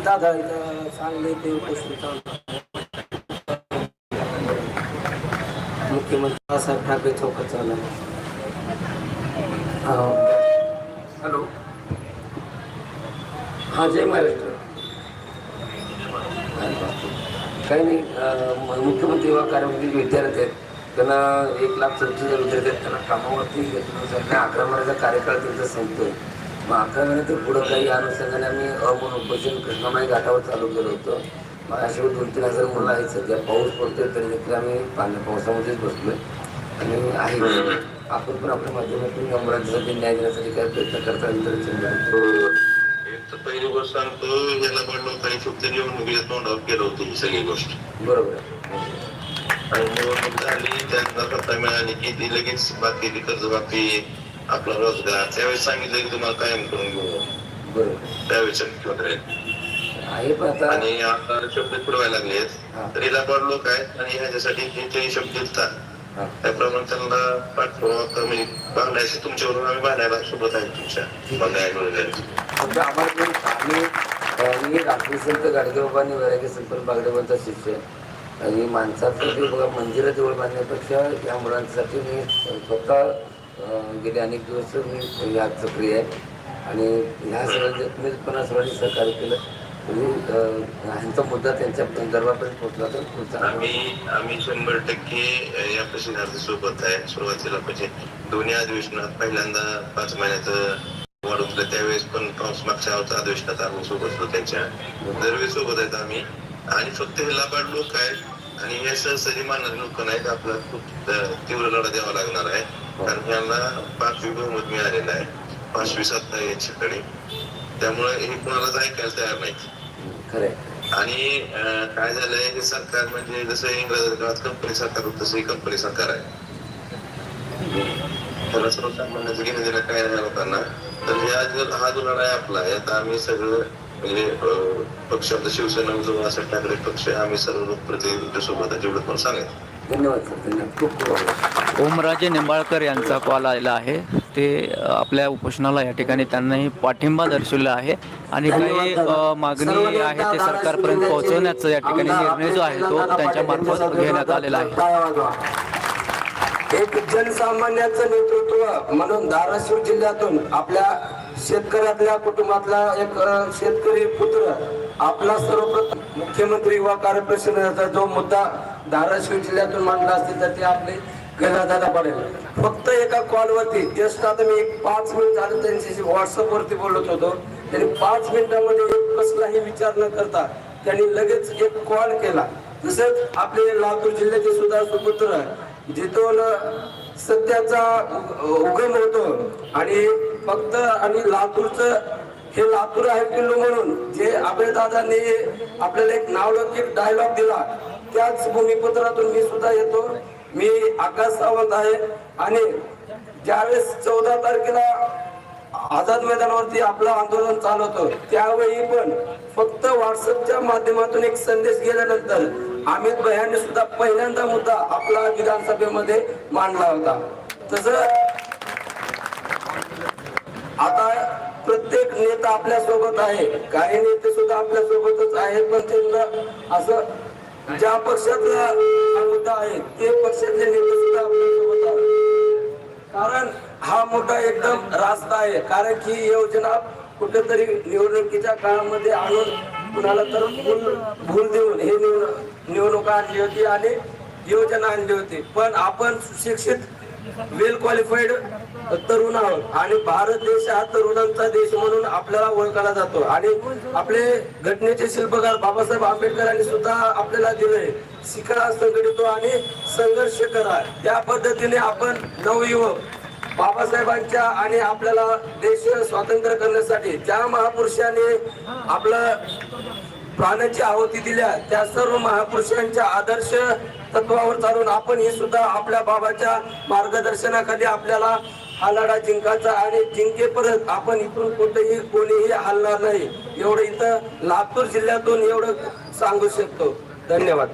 दादा सांगले ते उपस्थित मुख्यमंत्री बाळासाहेब ठाकरे चौकात चालू आहे. हॅलो, हां, जय महाराष्ट्र. काही नाही, मुख्यमंत्री युवा कार्यामध्ये विद्यार्थी आहेत, त्यांना 1,34,000 विद्यार्थी आहेत, त्यांना कामावरती घेतलं. 11 महिन्याचा कार्यकाळ त्यांचा संपतोय. मग 11 महिन्यात पुढं काही अनुषंगाने आम्ही अमोल कृष्णामाई घाटावर चालू केलं होतं. मग अशा 2-3 हजार मुलं आहेत. सध्या पाऊस पडतोय तरी देखील आम्ही पावसामध्येच बसलोय आणि आहे. आपण पण आपल्या माध्यमातून या मुलांसाठी न्याय देण्यासाठी काय प्रयत्न करता येईल. तर पहिली गोष्ट सांगतो, याला पण लोकांनी फक्त निवडणुकीच्या तोंडावर केलं होतं ही सगळी गोष्ट. बरोबर. आणि निवडणूक झाली, त्यांना सत्ता मिळाली की ती लगेच बाकी कर्जमाफी, आपला रोजगार, त्यावेळेस सांगितलं की तुम्हाला कायम करून घेऊ. बरोबर. त्यावेळेस मुख्यमंत्री आणि आता शब्द पुरवायला लागलेत. तर हिला पण लोक आहेत आणि ह्याच्यासाठी जे शब्द दिसतात त्याप्रमाणे त्यांना पाठपुरावा कमी बांधायचे. तुमच्यावरून आम्ही बांधायला सोबत आहे तुमच्या बांधायला वगैरे. मी रात्री संत गाडगेबाबांनी वैरागी संत बागडेबांचा शिष्य आणि माणसासाठी बघा मंदिराजवळ बांधण्यापेक्षा या मुलांसाठी मी स्वतः गेले अनेक दिवस मी यात सक्रिय आहे आणि ह्या सगळ्या सर्वांनी सहकार्य केलं. ह्यांचा मुद्दा त्यांच्या दरबारपर्यंत पोहोचला तर पुढचा आम्ही 100% या प्रश्नार्थी सोबत आहे. सुरुवातीला म्हणजे दोन्ही अधिवेशनात पहिल्यांदा 5 महिन्याचं वाढ होतं, त्यावेळेस पण मागच्या अधिवेशनात आम्ही सोबत होतो. त्यांच्या दरवेळी सोबत आहेत आम्ही. आणि फक्त हे लाभाड लोक आहेत आणि हे सहसरी मानणारे लोक नाहीत. आपल्याला खूप तीव्र लढा द्यावा लागणार आहे, कारण यांना 5वी बहुमत मिळालेलं आहे, 5वी सत्ता याच्याकडे. त्यामुळे हे कोणालाच ऐकायला तयार नाहीत. आणि काय झालंय, हे सरकार म्हणजे जसं इंग्रजांच्या काळात कंपनी सरकार होतं तसं कंपनी सरकार आहे. त्याला सर्वसामान्याचं घेणं देणं काय नाही लोकांना. तर हा जो लढा आहे आपला, यात आम्ही सगळं म्हणजे पक्ष, आपला शिवसेना, उद्धव बाळासाहेब ठाकरे पक्ष, आम्ही सर्व लोकप्रतिनिधी सोबत जेवढं पण सांगेल. धन्यवाद सर, धन्यवाद. ओमराजे निंबाळकर यांचा कॉल आलेला आहे. ते आपल्या उपोषणाला या ठिकाणी त्यांनाही पाठिंबा दर्शवला आहे आणि काही मागणी आहे ते सरकारपर्यंत पोहोचवण्याचा या ठिकाणी निर्णय जो आहे तो त्यांच्या मार्फत घेण्यात आलेला आहे. एक जनसामान्याचं नेतृत्व म्हणून धाराशिव जिल्ह्यातून आपल्या शेतकऱ्यातल्या कुटुंबातला एक शेतकरी पुत्र आपला सर्वप्रथम मुख्यमंत्री युवा कार्यपरिषदेचा जो मुद्दा धाराशिव जिल्ह्यातून मांडला असतील तर ते आपले दादा पडेल. फक्त एका कॉलवरती जस्ट आता मी 5 मिनिट झालं त्यांच्याशी व्हॉट्सअपवरती बोलत होतो. त्यांनी 5 मिनिटांमध्ये कसलाही विचार न करता त्यांनी लगेच एक कॉल केला. तसेच आपले लातूर जिल्ह्याचे सुद्धा सुपुत्र जिथून सत्याचा उगम होतो आणि फक्त आणि लातूरचं हे लातूर आहे किल्लो म्हणून जे आपल्या दादांनी आपल्याला एक नावलौकिक डायलॉग दिला, त्याच भूमिपुत्रातून मी सुद्धा येतो. मी आकाश सावंत आहे आणि ज्यावेळेस 14 तारखेला आझाद मैदानावरती आपलं आंदोलन चालवतो त्यावेळी पण फक्त व्हॉट्सअपच्या माध्यमातून एक संदेश गेल्यानंतर अमित भैयांनी सुद्धा पहिल्यांदा मुद्दा आपला विधानसभेमध्ये मांडला होता. तसं आता प्रत्येक नेता आपल्या सोबत आहे, काही नेते सुद्धा आपल्या सोबतच आहेत, पण त्यांना असं ज्या पक्षातला मुद्दा आहे ते पक्षातले नेते सुद्धा आपल्या सोबत आहेत. कारण हा मोठा एकदम रास्ता आहे, कारण की योजना कुठेतरी निवडणुकीच्या काळामध्ये आणून कुणाला तर भूल देऊन हे निवडणुका आणली होती आणि योजना आणली होती. पण आपण सुशिक्षित वेल क्वालिफाईड तरुण आहोत आणि भारत देश हा तरुणांचा देश म्हणून आपल्याला ओळखला जातो. आणि आपले घटनेचे शिल्पकार बाबासाहेब आंबेडकरांनी सुद्धा आपल्याला दिले, शिका, संघटित आणि संघर्ष करा. त्या पद्धतीने आपण नवयुवक बाबासाहेबांच्या आणि आपल्याला देश स्वातंत्र्य करण्यासाठी ज्या महापुरुषांनी आपलं प्राणाची आहुती दिल्या त्या सर्व महापुरुषांच्या आदर्श तत्वावर चालून आपण हे सुद्धा आपल्या बाबाच्या मार्गदर्शनाखाली आपल्याला हा लढा जिंकायचा आणि जिंकेपर्यंत आपण इथून कुठेही कोणीही हलणार नाही, एवढं इथं लातूर जिल्ह्यातून एवढं सांगू शकतो. धन्यवाद.